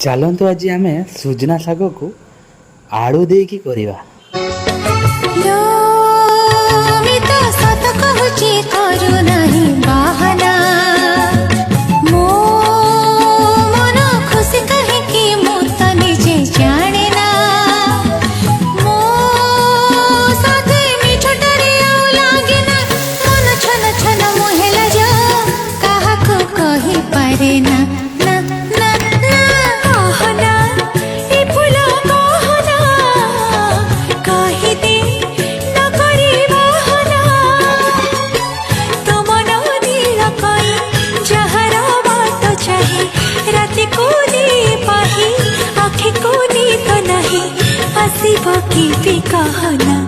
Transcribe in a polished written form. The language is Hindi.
चलतु आज आम सुजना शाग को आलू देकी करवा। की भी कहना।